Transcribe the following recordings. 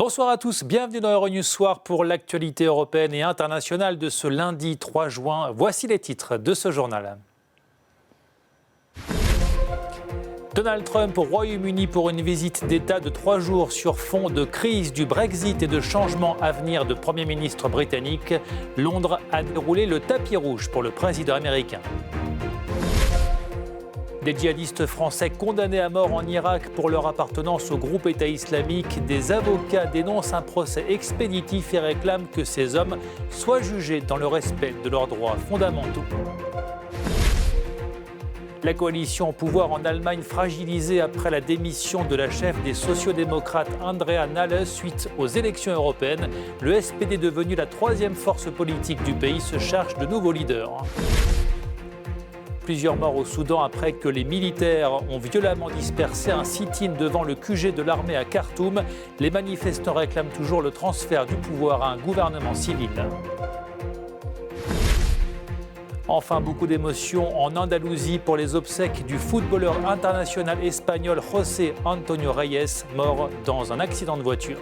Bonsoir à tous, bienvenue dans Euronews Soir pour l'actualité européenne et internationale de ce lundi 3 juin. Voici les titres de ce journal. Donald Trump au Royaume-Uni pour une visite d'État de 3 jours sur fond de crise du Brexit et de changement à venir de Premier ministre britannique. Londres a déroulé le tapis rouge pour le président américain. Des djihadistes français condamnés à mort en Irak pour leur appartenance au groupe État islamique. Des avocats dénoncent un procès expéditif et réclament que ces hommes soient jugés dans le respect de leurs droits fondamentaux. La coalition au pouvoir en Allemagne fragilisée après la démission de la chef des sociodémocrates Andrea Nahles suite aux élections européennes. Le SPD, devenu la troisième force politique du pays, se cherche de nouveaux leaders. Plusieurs morts au Soudan après que les militaires ont violemment dispersé un sit-in devant le QG de l'armée à Khartoum. Les manifestants réclament toujours le transfert du pouvoir à un gouvernement civil. Enfin, beaucoup d'émotions en Andalousie pour les obsèques du footballeur international espagnol José Antonio Reyes, mort dans un accident de voiture.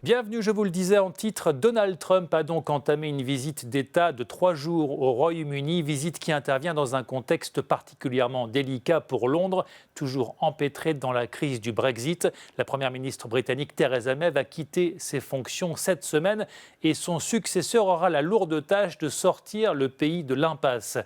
Bienvenue, je vous le disais en titre, Donald Trump a donc entamé une visite d'État de 3 jours au Royaume-Uni, visite qui intervient dans un contexte particulièrement délicat pour Londres, toujours empêtré dans la crise du Brexit. La première ministre britannique Theresa May va quitter ses fonctions cette semaine et son successeur aura la lourde tâche de sortir le pays de l'impasse.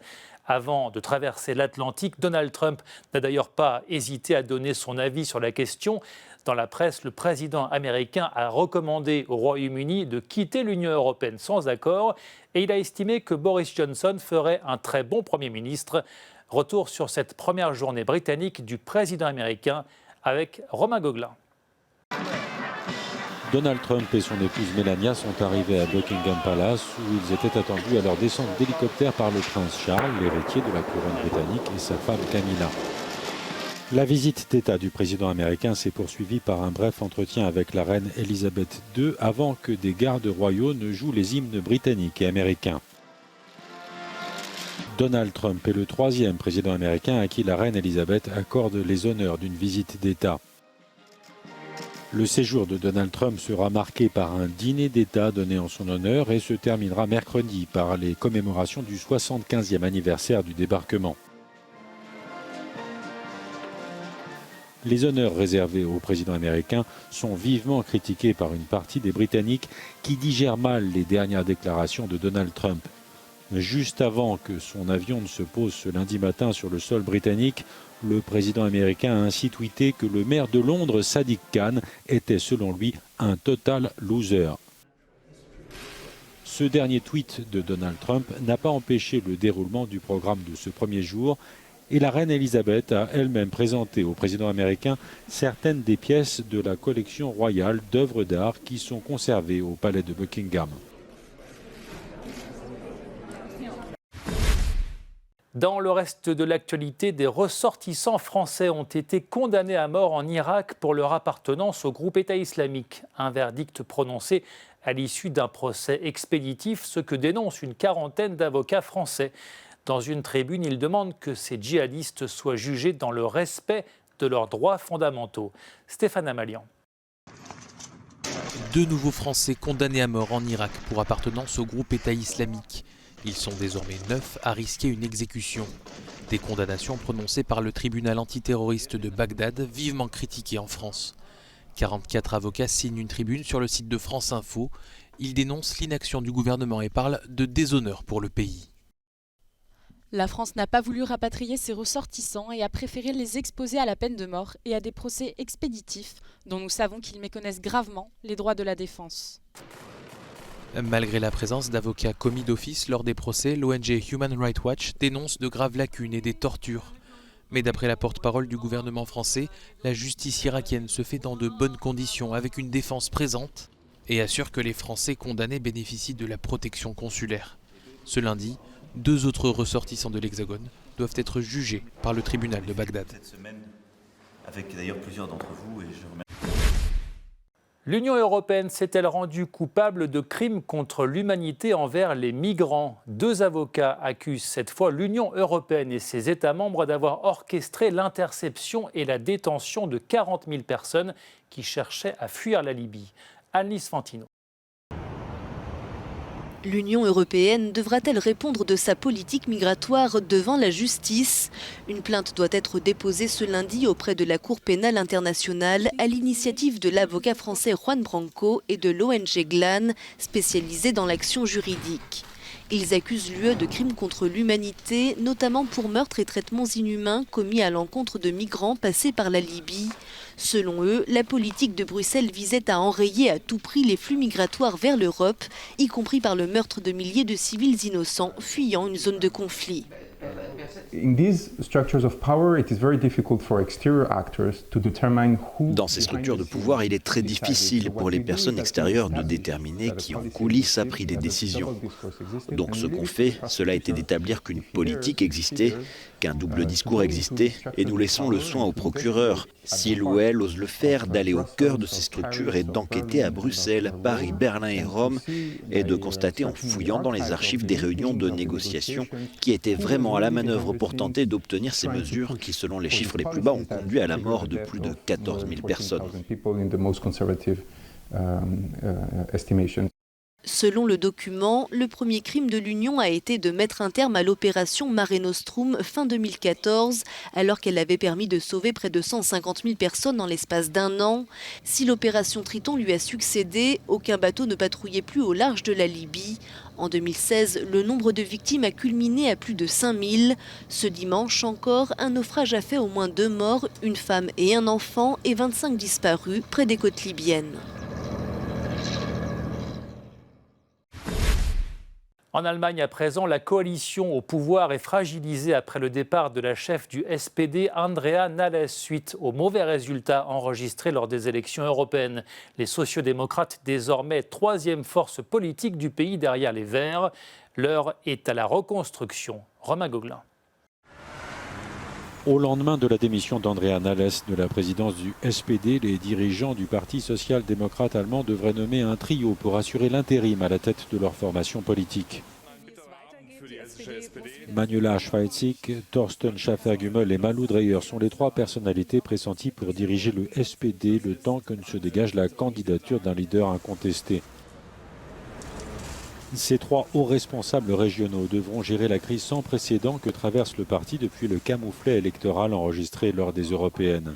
Avant de traverser l'Atlantique, Donald Trump n'a d'ailleurs pas hésité à donner son avis sur la question. Dans la presse, le président américain a recommandé au Royaume-Uni de quitter l'Union européenne sans accord et il a estimé que Boris Johnson ferait un très bon Premier ministre. Retour sur cette première journée britannique du président américain avec Romain Gauguelin. Donald Trump et son épouse Melania sont arrivés à Buckingham Palace où ils étaient attendus à leur descente d'hélicoptère par le prince Charles, l'héritier de la couronne britannique, et sa femme Camilla. La visite d'État du président américain s'est poursuivie par un bref entretien avec la reine Elisabeth II avant que des gardes royaux ne jouent les hymnes britanniques et américains. Donald Trump est le troisième président américain à qui la reine Elisabeth accorde les honneurs d'une visite d'État. Le séjour de Donald Trump sera marqué par un dîner d'État donné en son honneur et se terminera mercredi par les commémorations du 75e anniversaire du débarquement. Les honneurs réservés au président américain sont vivement critiqués par une partie des Britanniques qui digèrent mal les dernières déclarations de Donald Trump. Juste avant que son avion ne se pose ce lundi matin sur le sol britannique, le président américain a ainsi tweeté que le maire de Londres, Sadiq Khan, était selon lui un total loser. Ce dernier tweet de Donald Trump n'a pas empêché le déroulement du programme de ce premier jour et la reine Elisabeth a elle-même présenté au président américain certaines des pièces de la collection royale d'œuvres d'art qui sont conservées au palais de Buckingham. Dans le reste de l'actualité, des ressortissants français ont été condamnés à mort en Irak pour leur appartenance au groupe État islamique. Un verdict prononcé à l'issue d'un procès expéditif, ce que dénonce une quarantaine d'avocats français. Dans une tribune, ils demandent que ces djihadistes soient jugés dans le respect de leurs droits fondamentaux. Stéphane Amalian. 2 nouveaux Français condamnés à mort en Irak pour appartenance au groupe État islamique. Ils sont désormais 9 à risquer une exécution. Des condamnations prononcées par le tribunal antiterroriste de Bagdad, vivement critiquées en France. 44 avocats signent une tribune sur le site de France Info. Ils dénoncent l'inaction du gouvernement et parlent de déshonneur pour le pays. La France n'a pas voulu rapatrier ses ressortissants et a préféré les exposer à la peine de mort et à des procès expéditifs dont nous savons qu'ils méconnaissent gravement les droits de la défense. Malgré la présence d'avocats commis d'office lors des procès, l'ONG Human Rights Watch dénonce de graves lacunes et des tortures. Mais d'après la porte-parole du gouvernement français, la justice irakienne se fait dans de bonnes conditions avec une défense présente et assure que les Français condamnés bénéficient de la protection consulaire. Ce lundi, 2 autres ressortissants de l'Hexagone doivent être jugés par le tribunal de Bagdad. Cette semaine, avec d'ailleurs plusieurs d'entre vous, et je remercie. L'Union européenne s'est-elle rendue coupable de crimes contre l'humanité envers les migrants? 2 avocats accusent cette fois l'Union européenne et ses États membres d'avoir orchestré l'interception et la détention de 40 000 personnes qui cherchaient à fuir la Libye. Annelise Fantino. L'Union européenne devra-t-elle répondre de sa politique migratoire devant la justice? Une plainte doit être déposée ce lundi auprès de la Cour pénale internationale à l'initiative de l'avocat français Juan Branco et de l'ONG GLAN, spécialisée dans l'action juridique. Ils accusent l'UE de crimes contre l'humanité, notamment pour meurtres et traitements inhumains commis à l'encontre de migrants passés par la Libye. Selon eux, la politique de Bruxelles visait à enrayer à tout prix les flux migratoires vers l'Europe, y compris par le meurtre de milliers de civils innocents fuyant une zone de conflit. Dans ces structures de pouvoir, il est très difficile pour les personnes extérieures de déterminer qui en coulisses a pris des décisions. Donc ce qu'on fait, cela a été d'établir qu'une politique existait, qu'un double discours existait, et nous laissons le soin aux procureurs, s'ils ou elles osent le faire, d'aller au cœur de ces structures et d'enquêter à Bruxelles, Paris, Berlin et Rome, et de constater en fouillant dans les archives des réunions de négociation qui étaient vraiment à la manœuvre pour tenter d'obtenir ces mesures qui, selon les chiffres les plus bas, ont conduit à la mort de plus de 14 000 personnes. Selon le document, le premier crime de l'Union a été de mettre un terme à l'opération Mare Nostrum fin 2014, alors qu'elle avait permis de sauver près de 150 000 personnes en l'espace d'1 an. Si l'opération Triton lui a succédé, aucun bateau ne patrouillait plus au large de la Libye. En 2016, le nombre de victimes a culminé à plus de 5 000. Ce dimanche encore, un naufrage a fait au moins 2 morts, une femme et un enfant, et 25 disparus près des côtes libyennes. En Allemagne, à présent, la coalition au pouvoir est fragilisée après le départ de la chef du SPD, Andrea Nahles, suite aux mauvais résultats enregistrés lors des élections européennes. Les sociodémocrates, désormais 3e force politique du pays derrière les Verts, l'heure est à la reconstruction. Romain Gauguelin. Au lendemain de la démission d'Andrea Nahles de la présidence du SPD, les dirigeants du Parti social-démocrate allemand devraient nommer un trio pour assurer l'intérim à la tête de leur formation politique. Manuela Schweitzig, Thorsten Schäfer-Gümbel et Malu Dreyer sont les 3 personnalités pressenties pour diriger le SPD le temps que ne se dégage la candidature d'un leader incontesté. Ces 3 hauts responsables régionaux devront gérer la crise sans précédent que traverse le parti depuis le camouflet électoral enregistré lors des européennes.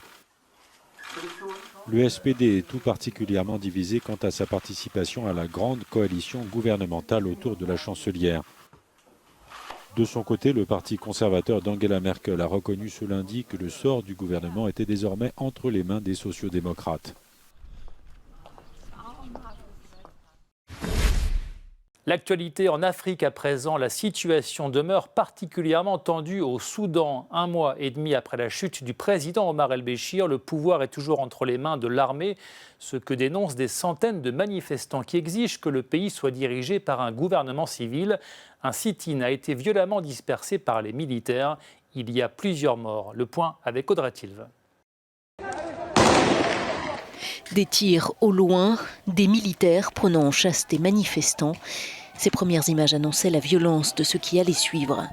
Le SPD est tout particulièrement divisé quant à sa participation à la grande coalition gouvernementale autour de la chancelière. De son côté, le parti conservateur d'Angela Merkel a reconnu ce lundi que le sort du gouvernement était désormais entre les mains des sociodémocrates. L'actualité en Afrique à présent, la situation demeure particulièrement tendue au Soudan. 1 mois et demi après la chute du président Omar el-Béchir, le pouvoir est toujours entre les mains de l'armée, ce que dénoncent des centaines de manifestants qui exigent que le pays soit dirigé par un gouvernement civil. Un sit-in a été violemment dispersé par les militaires. Il y a plusieurs morts. Le point avec Audrey Tilve. Des tirs au loin, des militaires prenant en chasse des manifestants. Ces premières images annonçaient la violence de ce qui allait suivre.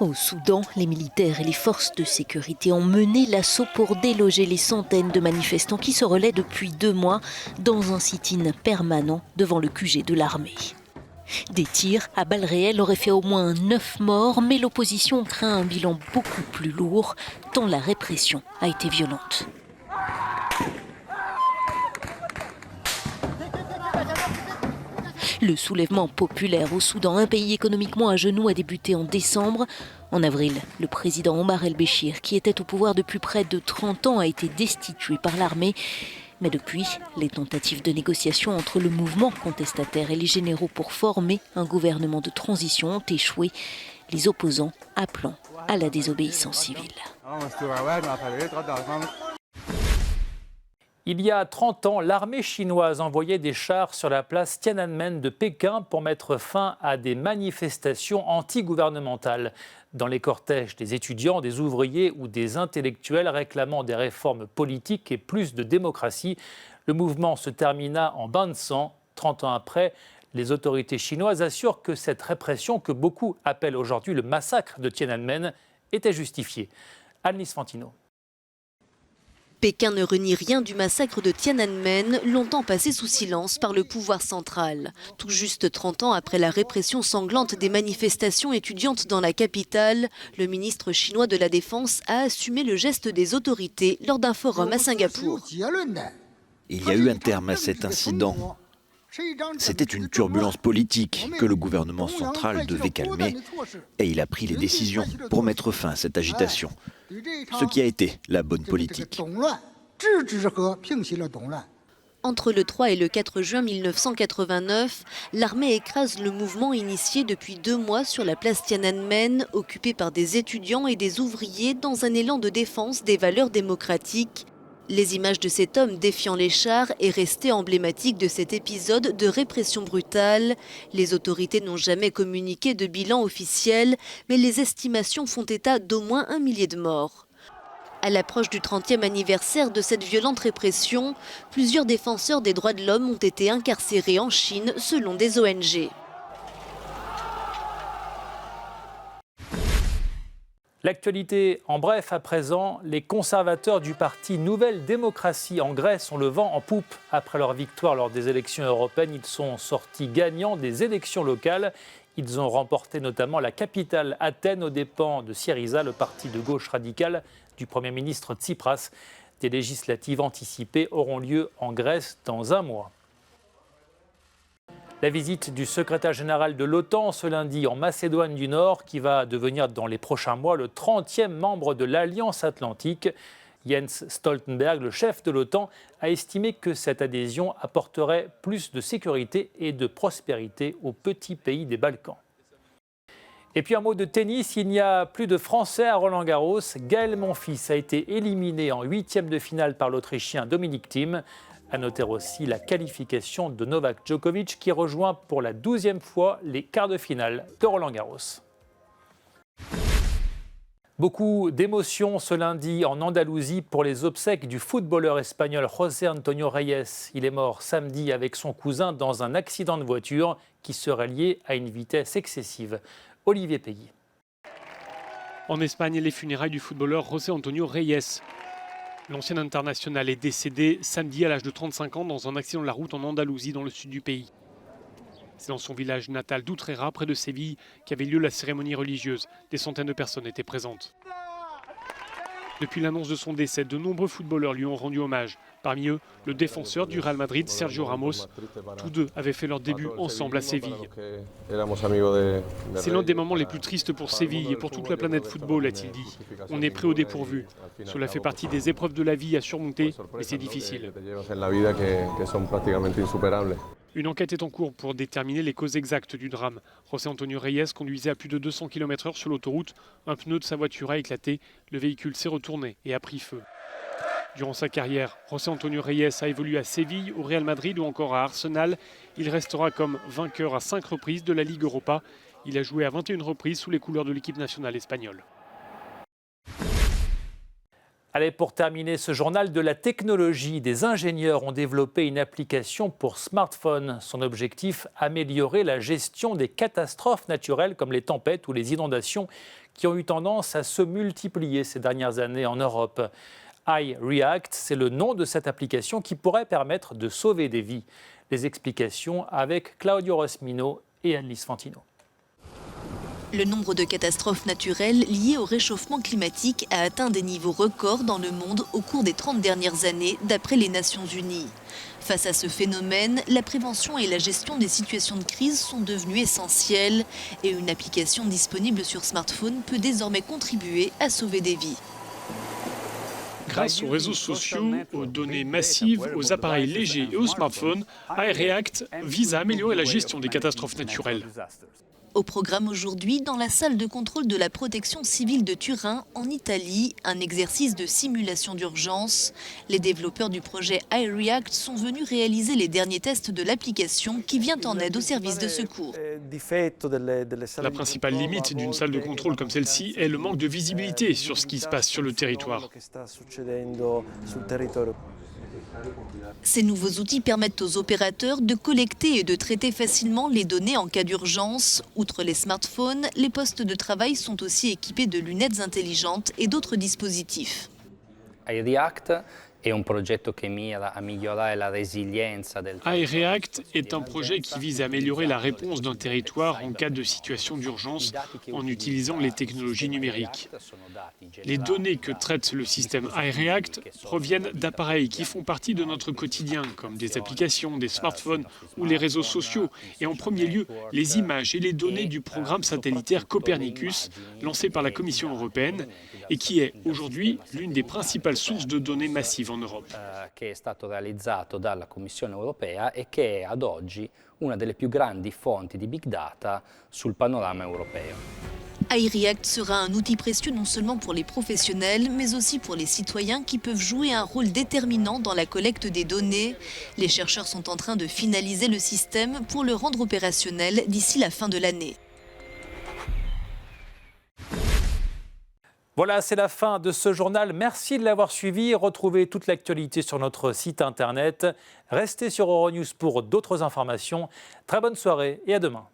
Au Soudan, les militaires et les forces de sécurité ont mené l'assaut pour déloger les centaines de manifestants qui se relaient depuis 2 mois dans un sit-in permanent devant le QG de l'armée. Des tirs à balles réelles auraient fait au moins 9 morts, mais l'opposition craint un bilan beaucoup plus lourd, tant la répression a été violente. Le soulèvement populaire au Soudan, un pays économiquement à genoux, a débuté en décembre. En avril, le président Omar el-Béchir, qui était au pouvoir depuis près de 30 ans, a été destitué par l'armée. Mais depuis, les tentatives de négociation entre le mouvement contestataire et les généraux pour former un gouvernement de transition ont échoué, les opposants appelant à la désobéissance civile. Il y a 30 ans, l'armée chinoise envoyait des chars sur la place Tiananmen de Pékin pour mettre fin à des manifestations anti-gouvernementales. Dans les cortèges, des étudiants, des ouvriers ou des intellectuels réclamant des réformes politiques et plus de démocratie. Le mouvement se termina en bain de sang. 30 ans après, les autorités chinoises assurent que cette répression, que beaucoup appellent aujourd'hui le massacre de Tiananmen, était justifiée. Annelise Fantino. Pékin ne renie rien du massacre de Tiananmen, longtemps passé sous silence par le pouvoir central. Tout juste 30 ans après la répression sanglante des manifestations étudiantes dans la capitale, le ministre chinois de la Défense a assumé le geste des autorités lors d'un forum à Singapour. Il y a eu un terme à cet incident. C'était une turbulence politique que le gouvernement central devait calmer et il a pris les décisions pour mettre fin à cette agitation, ce qui a été la bonne politique. Entre le 3 et le 4 juin 1989, l'armée écrase le mouvement initié depuis 2 mois sur la place Tiananmen, occupé par des étudiants et des ouvriers dans un élan de défense des valeurs démocratiques. Les images de cet homme défiant les chars est restée emblématique de cet épisode de répression brutale. Les autorités n'ont jamais communiqué de bilan officiel, mais les estimations font état d'au moins 1 millier de morts. À l'approche du 30e anniversaire de cette violente répression, plusieurs défenseurs des droits de l'homme ont été incarcérés en Chine selon des ONG. L'actualité en bref à présent, les conservateurs du parti Nouvelle Démocratie en Grèce ont le vent en poupe. Après leur victoire lors des élections européennes, ils sont sortis gagnants des élections locales. Ils ont remporté notamment la capitale Athènes aux dépens de Syriza, le parti de gauche radicale du Premier ministre Tsipras. Des législatives anticipées auront lieu en Grèce dans 1 mois. La visite du secrétaire général de l'OTAN ce lundi en Macédoine du Nord, qui va devenir dans les prochains mois le 30e membre de l'Alliance Atlantique. Jens Stoltenberg, le chef de l'OTAN, a estimé que cette adhésion apporterait plus de sécurité et de prospérité aux petits pays des Balkans. Et puis un mot de tennis, il n'y a plus de Français à Roland-Garros. Gaël Monfils a été éliminé en 8e de finale par l'Autrichien Dominic Thiem. À noter aussi la qualification de Novak Djokovic qui rejoint pour la 12e fois les quarts de finale de Roland-Garros. Beaucoup d'émotions ce lundi en Andalousie pour les obsèques du footballeur espagnol José Antonio Reyes. Il est mort samedi avec son cousin dans un accident de voiture qui serait lié à une vitesse excessive. Olivier Peggy. En Espagne, les funérailles du footballeur José Antonio Reyes. L'ancien international est décédé samedi à l'âge de 35 ans dans un accident de la route en Andalousie, dans le sud du pays. C'est dans son village natal d'Utrera, près de Séville, qu'avait lieu la cérémonie religieuse. Des centaines de personnes étaient présentes. Depuis l'annonce de son décès, de nombreux footballeurs lui ont rendu hommage. Parmi eux, le défenseur du Real Madrid, Sergio Ramos. Tous deux avaient fait leur début ensemble à Séville. C'est l'un des moments les plus tristes pour Séville et pour toute la planète football, a-t-il dit. On est pris au dépourvu. Cela fait partie des épreuves de la vie à surmonter, mais c'est difficile. Une enquête est en cours pour déterminer les causes exactes du drame. José Antonio Reyes conduisait à plus de 200 km/h sur l'autoroute. Un pneu de sa voiture a éclaté. Le véhicule s'est retourné et a pris feu. Durant sa carrière, José Antonio Reyes a évolué à Séville, au Real Madrid ou encore à Arsenal. Il restera comme vainqueur à 5 reprises de la Ligue Europa. Il a joué à 21 reprises sous les couleurs de l'équipe nationale espagnole. Allez, pour terminer ce journal de la technologie, des ingénieurs ont développé une application pour smartphone. Son objectif, améliorer la gestion des catastrophes naturelles comme les tempêtes ou les inondations qui ont eu tendance à se multiplier ces dernières années en Europe. iReact, c'est le nom de cette application qui pourrait permettre de sauver des vies. Les explications avec Claudio Rosmino et Annelise Fantino. Le nombre de catastrophes naturelles liées au réchauffement climatique a atteint des niveaux records dans le monde au cours des 30 dernières années, d'après les Nations Unies. Face à ce phénomène, la prévention et la gestion des situations de crise sont devenues essentielles et une application disponible sur smartphone peut désormais contribuer à sauver des vies. Grâce aux réseaux sociaux, aux données massives, aux appareils légers et aux smartphones, iReact vise à améliorer la gestion des catastrophes naturelles. Au programme aujourd'hui, dans la salle de contrôle de la protection civile de Turin, en Italie, un exercice de simulation d'urgence. Les développeurs du projet iReact sont venus réaliser les derniers tests de l'application qui vient en aide aux services de secours. La principale limite d'une salle de contrôle comme celle-ci est le manque de visibilité sur ce qui se passe sur le territoire. Ces nouveaux outils permettent aux opérateurs de collecter et de traiter facilement les données en cas d'urgence. Outre les smartphones, les postes de travail sont aussi équipés de lunettes intelligentes et d'autres dispositifs. iReact è un progetto che mira a migliorare la resilienza del iReact est un projet qui vise à améliorer la réponse d'un territoire en cas de situation d'urgence en utilisant les technologies numériques. Les données que traite le système iReact proviennent d'appareils qui font partie de notre quotidien, comme des applications, des smartphones ou les réseaux sociaux, et en premier lieu les images et les données du programme satellitaire Copernicus, lancé par la Commission européenne, et qui est aujourd'hui l'une des principales sources de données massives en Europe. che è stato realizzato dalla Commissione europea e che è ad oggi una delle più grandi fonti di big data sul panorama europeo. iReact sera un outil précieux non seulement pour les professionnels, mais aussi pour les citoyens qui peuvent jouer un rôle déterminant dans la collecte des données. Les chercheurs sont en train de finaliser le système pour le rendre opérationnel d'ici la fin de l'année. Voilà, c'est la fin de ce journal. Merci de l'avoir suivi. Retrouvez toute l'actualité sur notre site internet. Restez sur Euronews pour d'autres informations. Très bonne soirée et à demain.